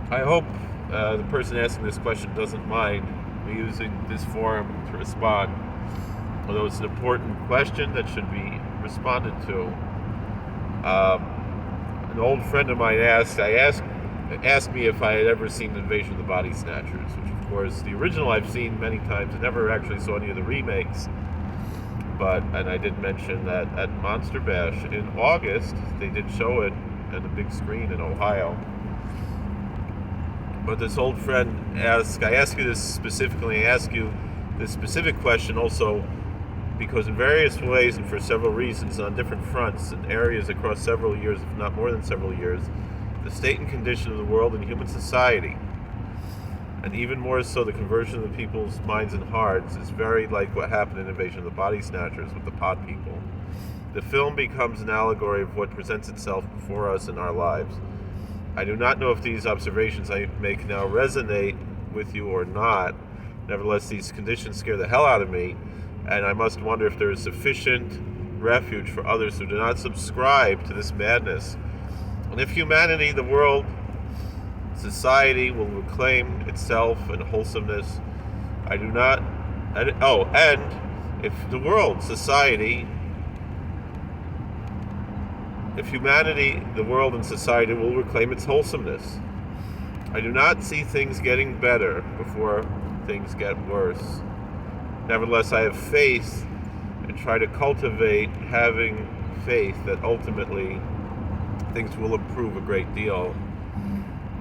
I hope the person asking this question doesn't mind me using this forum to respond, although it's an important question that should be responded to. An old friend of mine asked me if I had ever seen Invasion of the Body Snatchers, which of course the original I've seen many times. I never actually saw any of the remakes, and I did mention that at Monster Bash in August they did show it on a big screen in Ohio. But this old friend I ask you this specifically, I ask you this specific question also because in various ways and for several reasons on different fronts and areas across several years, if not more than several years, the state and condition of the world and human society, and even more so the conversion of the people's minds and hearts, is very like what happened in Invasion of the Body Snatchers with the pod people. The film becomes an allegory of what presents itself before us in our lives. I do not know if these observations I make now resonate with you or not. Nevertheless, these conditions scare the hell out of me, and I must wonder if there is sufficient refuge for others who do not subscribe to this madness. And if humanity, the world, society will reclaim itself and wholesomeness, I do not... and if the world, society... If humanity, the world, and society will reclaim its wholesomeness, I do not see things getting better before things get worse. Nevertheless, I have faith and try to cultivate having faith that ultimately things will improve a great deal.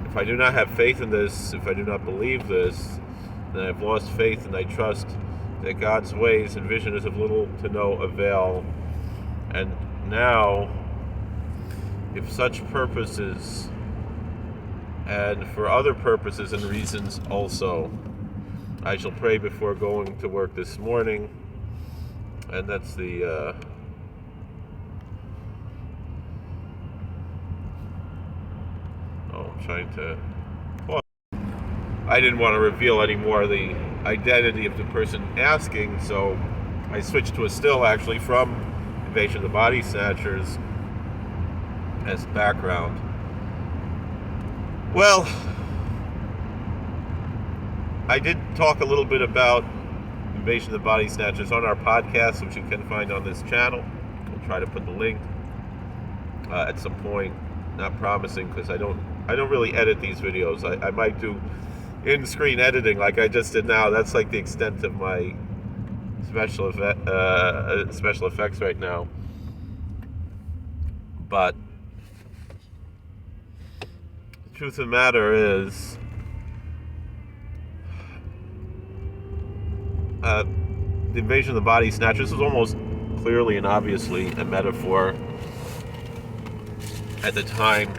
If I do not have faith in this, if I do not believe this, then I have lost faith, and I trust that God's ways and vision is of little to no avail. And now, if such purposes, and for other purposes and reasons also, I shall pray before going to work this morning, and that's the I'm trying to... Well, I didn't want to reveal any more of the identity of the person asking, so I switched to a still actually from Invasion of the Body Snatchers as background. Well, I did talk a little bit about Invasion of the Body Snatchers on our podcast, which you can find on this channel. We'll try to put the link at some point. Not promising, because I don't really edit these videos. I might do in-screen editing like I just did now. That's like the extent of my special effects right now. But the truth of the matter is, the Invasion of the Body Snatchers was almost clearly and obviously a metaphor at the time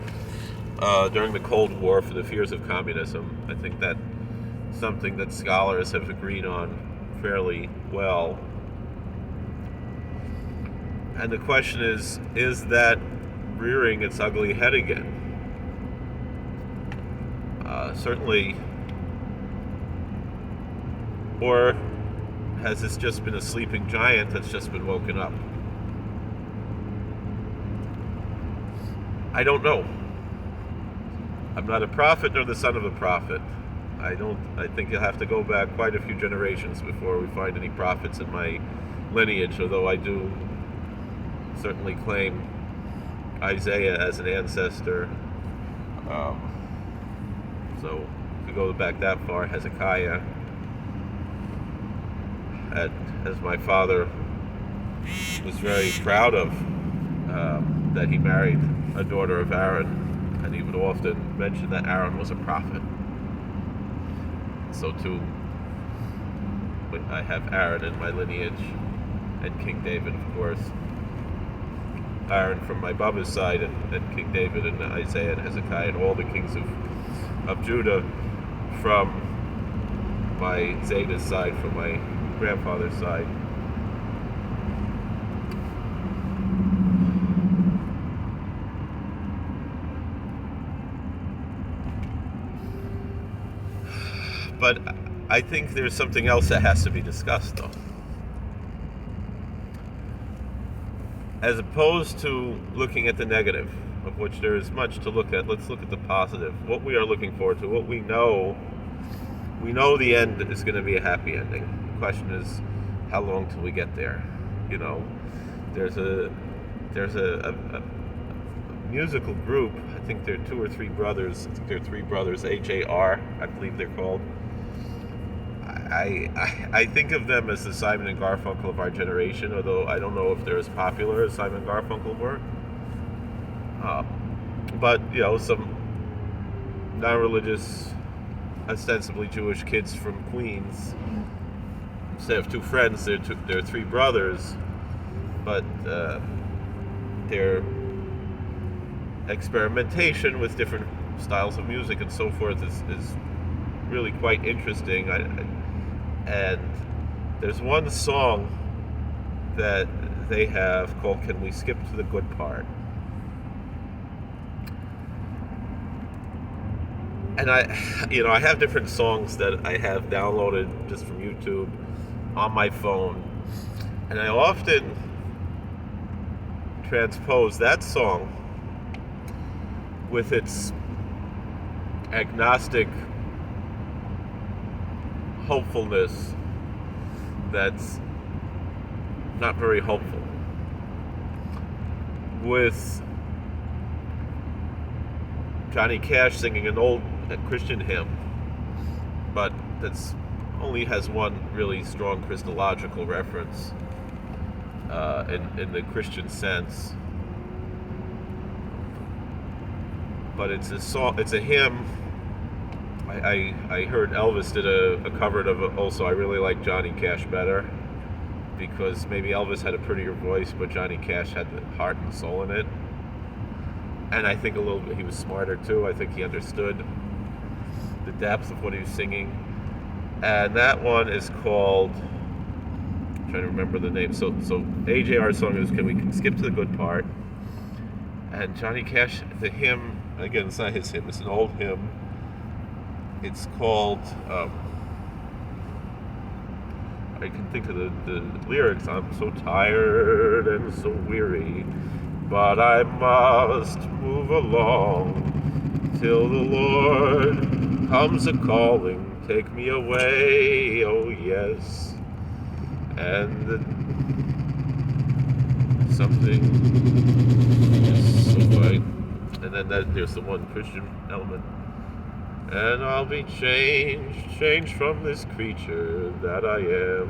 during the Cold War for the fears of communism. I think that's something that scholars have agreed on fairly well. And the question is that rearing its ugly head again? Certainly, or has this just been a sleeping giant that's just been woken up? I don't know. I'm not a prophet nor the son of a prophet. I think you'll have to go back quite a few generations before we find any prophets in my lineage, although I do certainly claim Isaiah as an ancestor. So if we go back that far, Hezekiah, as my father was very proud of, that he married a daughter of Aaron, and he would often mention that Aaron was a prophet. So too, I have Aaron in my lineage, and King David, of course. Aaron from my Baba's side, and King David, and Isaiah, and Hezekiah, and all the kings of Judah from my Zeta's side, from my grandfather's side. But I think there's something else that has to be discussed, though. As opposed to looking at the negative, of which there is much to look at. Let's look at the positive. What we are looking forward to, what we know. We know the end is going to be a happy ending. The question is, how long till we get there? You know, there's a musical group. I think they're two or three brothers. I think they're three brothers. HAR, I believe they're called. I think of them as the Simon and Garfunkel of our generation, although I don't know if they're as popular as Simon and Garfunkel were. But you know, some non-religious, ostensibly Jewish kids from Queens. Instead of two friends, they're three brothers, but their experimentation with different styles of music and so forth is really quite interesting. And there's one song that they have called "Can We Skip to the Good Part?" And I have different songs that I have downloaded just from YouTube on my phone, and I often transpose that song with its agnostic hopefulness that's not very hopeful, with Johnny Cash singing an old Christian hymn, but that's only has one really strong Christological reference in the Christian sense. But it's a song, it's a hymn. I heard Elvis did a cover of it also. I really like Johnny Cash better, because maybe Elvis had a prettier voice, but Johnny Cash had the heart and soul in it. And I think a little bit he was smarter too. I think he understood the depth of what he was singing. And that one is called, I'm trying to remember the name. So AJR's song is "Can We Skip to the Good Part?" And Johnny Cash, the hymn, again, it's not his hymn, it's an old hymn. It's called, I can think of the lyrics. "I'm so tired and so weary, but I must move along till the Lord comes a-calling. Take me away, oh yes." And something is so right. And then there's the one Christian element. "And I'll be changed from this creature that I am.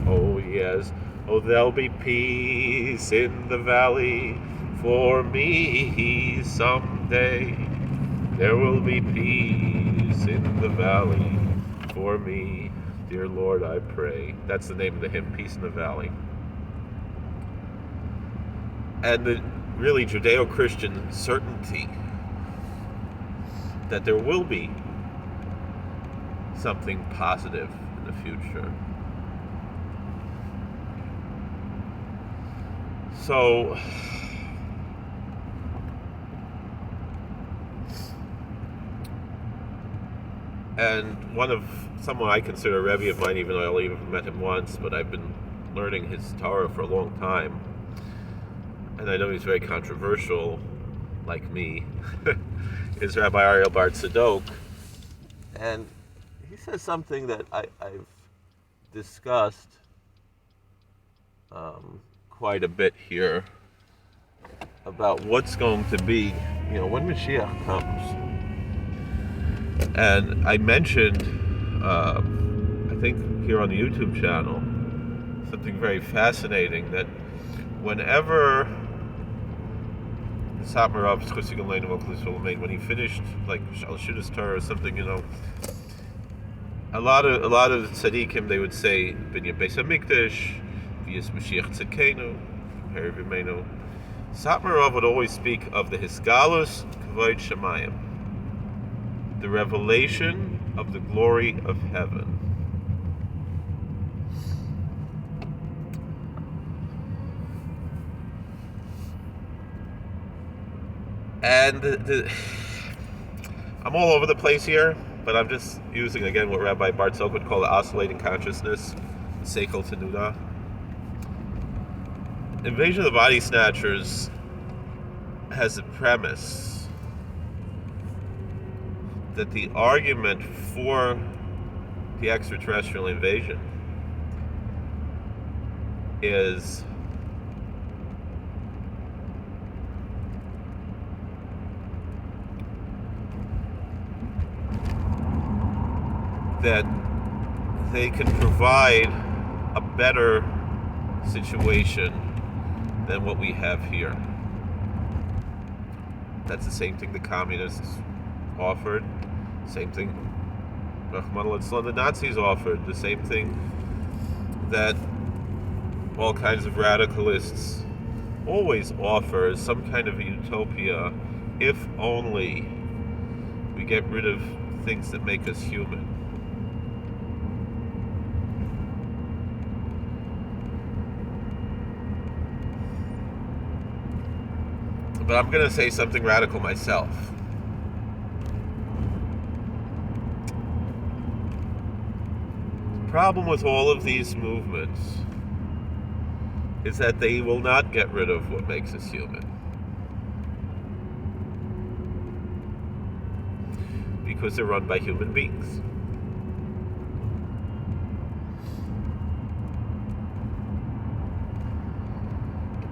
Oh yes, oh there'll be peace in the valley for me someday. There will be peace in the valley for me, dear Lord, I pray." That's the name of the hymn, "Peace in the Valley." And the really Judeo-Christian certainty that there will be something positive in the future. So, and someone I consider a Rebbe of mine, even though I only met him once, but I've been learning his Torah for a long time, and I know he's very controversial, like me, is Rabbi Ariel Bar Tzadok. And he says something that I've discussed quite a bit here about what's going to be, when Mashiach comes. And I mentioned, I think here on the YouTube channel, something very fascinating, that whenever when he finished like Shudas Torah or something, a lot of the tzaddikim, they would say Binyan Beis Hamikdash, V'yis Mashiach Tzedkeinu, Heri V'meinu. Satmarov would always speak of the Hisgalus Kavod Shemayim, the revelation of the glory of heaven. And I'm all over the place here, but I'm just using again what Rabbi Bar Tzadok would call the oscillating consciousness, Seichel Tenuda. Invasion of the Body Snatchers has a premise that the argument for the extraterrestrial invasion is that they can provide a better situation than what we have here. That's the same thing the communists offered, same thing the Nazis offered, the same thing that all kinds of radicalists always offer, is some kind of a utopia if only we get rid of things that make us human. But I'm going to say something radical myself. The problem with all of these movements is that they will not get rid of what makes us human. Because they're run by human beings.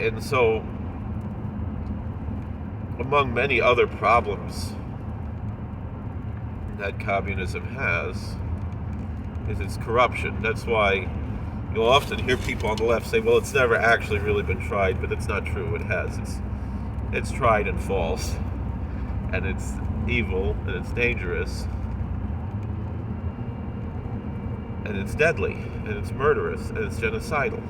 And so, among many other problems that communism has, is its corruption. That's why you'll often hear people on the left say, well, it's never actually really been tried, but it's not true. It has. It's tried and false. And it's evil, and it's dangerous, and it's deadly, and it's murderous, and it's genocidal.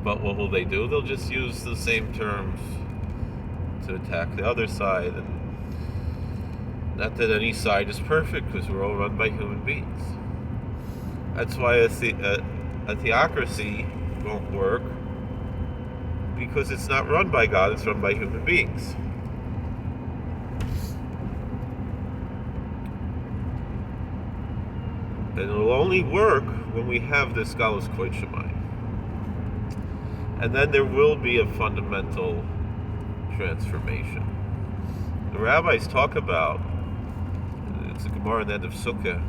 But what will they do? They'll just use the same terms to attack the other side. And not that any side is perfect, because we're all run by human beings. That's why a theocracy won't work, because it's not run by God, it's run by human beings. And it'll only work when we have this Galus Koit Shemayim. And then there will be a fundamental transformation. The rabbis talk about, it's a Gemara in the end of Sukkah,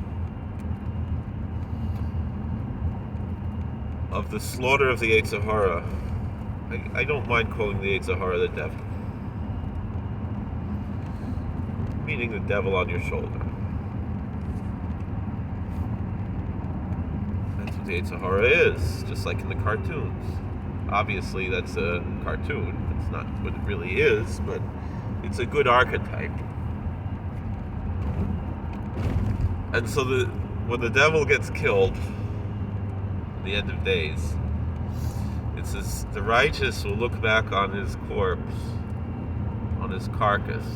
of the slaughter of the Yetzer Hara. I don't mind calling the Yetzer Hara the devil, meaning the devil on your shoulder. That's what the Yetzer Hara is, just like in the cartoons. Obviously, that's a cartoon. It's not what it really is, but it's a good archetype. And so when the devil gets killed, at the end of days, it says the righteous will look back on his corpse, on his carcass,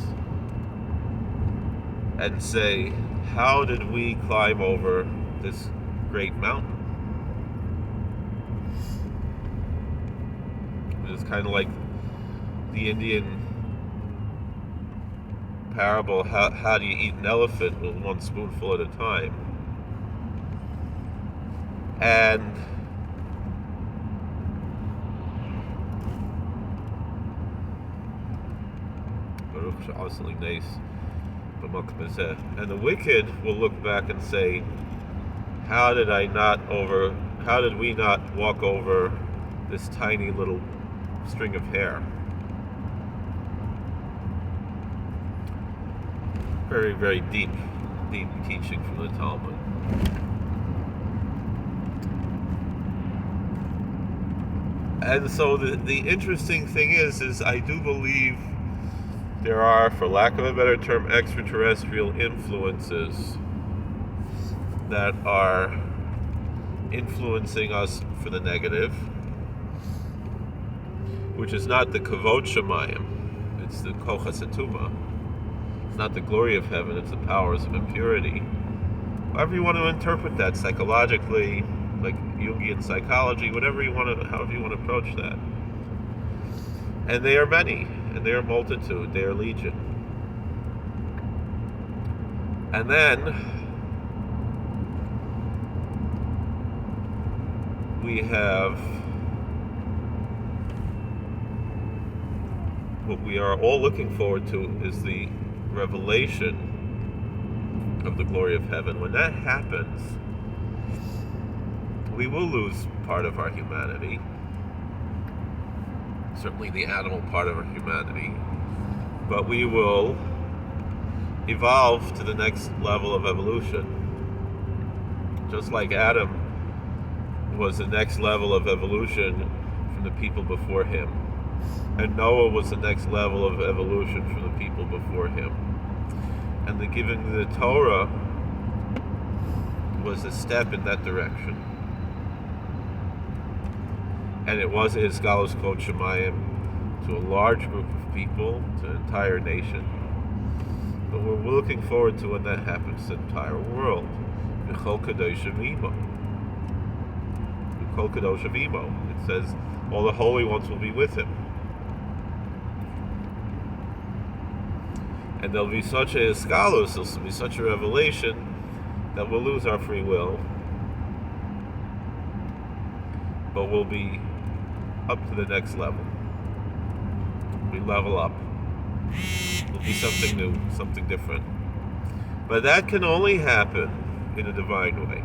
and say, how did we climb over this great mountain? It's kind of like the Indian parable, how do you eat an elephant? With one spoonful at a time. And the wicked will look back and say, how did we not walk over this tiny little string of hair? Very, very deep teaching from the Talmud. And so the interesting thing is I do believe there are, for lack of a better term, extraterrestrial influences that are influencing us for the negative, which is not the Kavod Shemayim, it's the Kochas Atuma. It's not the glory of heaven, it's the powers of impurity. However you want to interpret that, psychologically, like Jungian psychology, however you want to approach that. And they are many, and they are multitude, they are legion. And then we have what we are all looking forward to is the revelation of the glory of heaven. When that happens, we will lose part of our humanity, certainly the animal part of our humanity, but we will evolve to the next level of evolution. Just like Adam was the next level of evolution from the people before him, and Noah was the next level of evolution from the people before him. And the giving the Torah was a step in that direction. And it was a Hiskalos Kol Shemayim to a large group of people, to an entire nation. But we're looking forward to when that happens to the entire world. V'chol Kadosh Imo. V'chol Kadosh Imo. It says all the holy ones will be with him. And there'll be such a Hiskalos, there'll be such a revelation that we'll lose our free will. But we'll be up to the next level. We level up. It'll be something new, something different. But that can only happen in a divine way.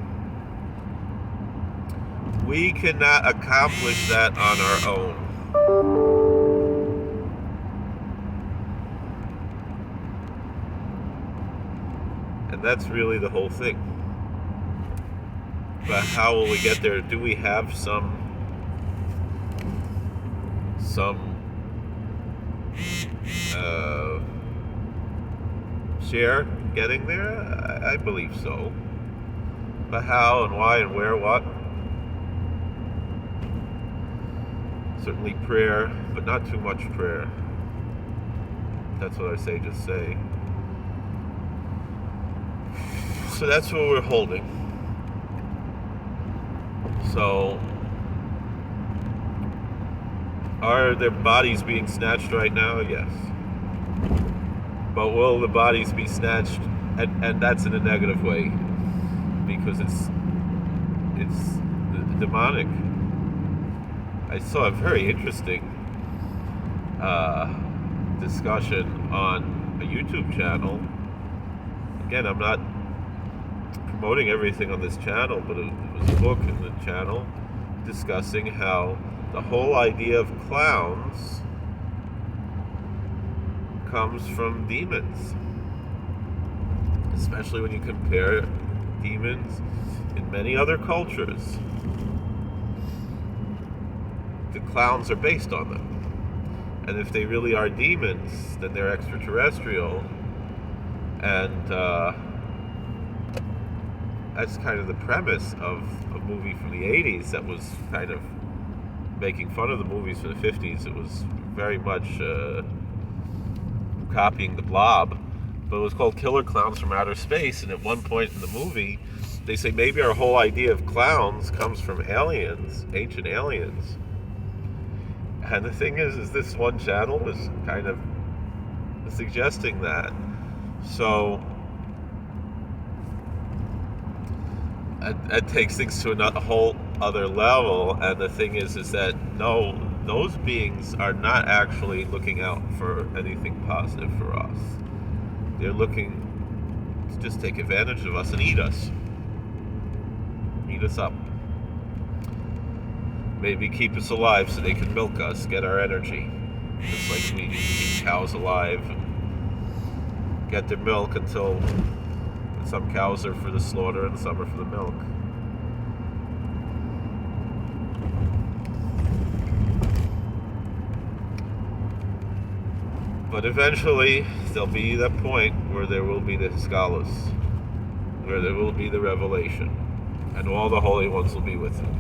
We cannot accomplish that on our own. And that's really the whole thing. But how will we get there? Do we have some share getting there? I believe so. But how and why and where, what? Certainly prayer, but not too much prayer. That's what our sages say. So that's what we're holding. So, are their bodies being snatched right now? Yes. But will the bodies be snatched? And that's in a negative way, because it's demonic. I saw a very interesting discussion on a YouTube channel. Again, I'm not promoting everything on this channel, but it was a book in the channel discussing how the whole idea of clowns comes from demons, especially when you compare demons in many other cultures. The clowns are based on them, and if they really are demons, then they're extraterrestrial, and that's kind of the premise of a movie from the 80s that was kind of making fun of the movies from the 50s. It was very much copying the Blob, but it was called Killer Clowns from Outer Space, and at one point in the movie they say maybe our whole idea of clowns comes from aliens, ancient aliens. And the thing is this one channel is kind of suggesting that. So it takes things to a whole other level, and the thing is that no, those beings are not actually looking out for anything positive for us. They're looking to just take advantage of us and eat us up, maybe keep us alive so they can milk us, get our energy, just like we keep cows alive and get their milk until some cows are for the slaughter and some are for the milk. But eventually there'll be that point where there will be the Hiskalos, where there will be the revelation, and all the holy ones will be with him.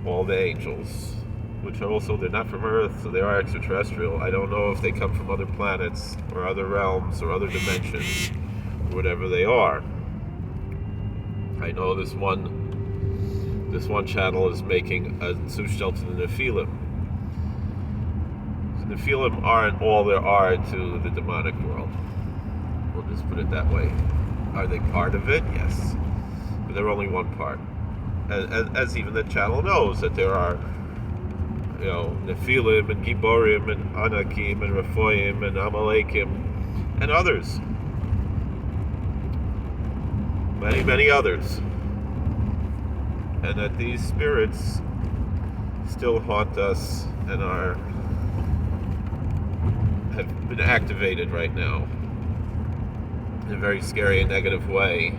All the angels, which are also, they're not from Earth, so they are extraterrestrial. I don't know if they come from other planets or other realms or other dimensions, whatever they are. I know this one channel is making a Zushtel to the Nephilim. The Nephilim aren't all there are to the demonic world. We'll just put it that way. Are they part of it? Yes. But they're only one part. As even the channel knows that there are Nephilim and Giborim and Anakim and Rephoim and Amalekim and others. Many, many others. And that these spirits still haunt us and have been activated right now in a very scary and negative way.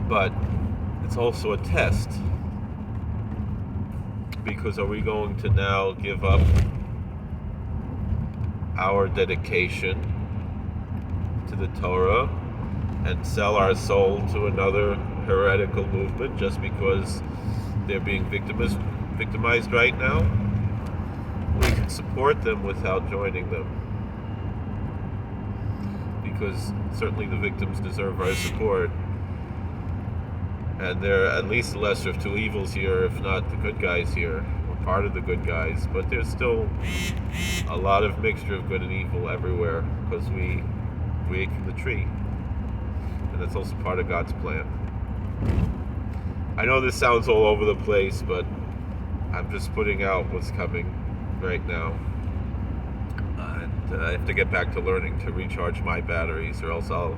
But it's also a test, because are we going to now give up our dedication to the Torah and sell our soul to another heretical movement just because they're being victimized right now? We can support them without joining them, because certainly the victims deserve our support, and they're at least the lesser of two evils here, if not the good guys here, or part of the good guys. But there's still a lot of mixture of good and evil everywhere, because we ate from the tree, and that's also part of God's plan. I know this sounds all over the place, but I'm just putting out what's coming right now, and I have to get back to learning to recharge my batteries, or else I'll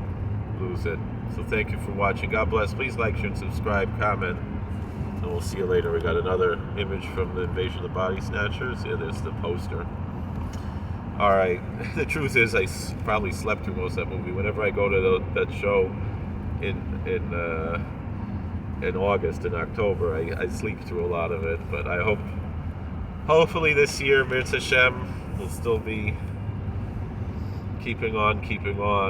lose it. So thank you for watching. God bless. Please like, share, and subscribe, comment, and we'll see you later. We got another image from the invasion of the Body Snatchers. Yeah, there's the poster. All right. The truth is, I probably slept through most of that movie. Whenever I go to that show in August and October, I sleep through a lot of it. But I hopefully this year, Mirz Hashem, will still be keeping on,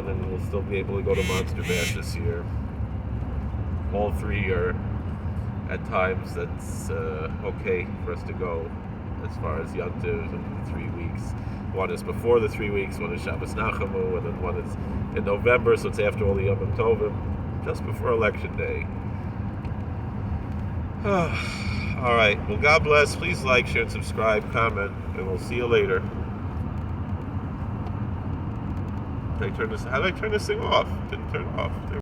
and we'll still be able to go to Monster Bash this year. All three are at times that's okay for us to go, as far as Yom Tov in 3 weeks. One is before the 3 weeks, one is Shabbos Nachamu, and then one is in November, so it's after all the Yom Tovim, just before Election Day. All right, well, God bless. Please like, share, and subscribe, comment, and we'll see you later. How did I turn this thing off? Didn't turn it off.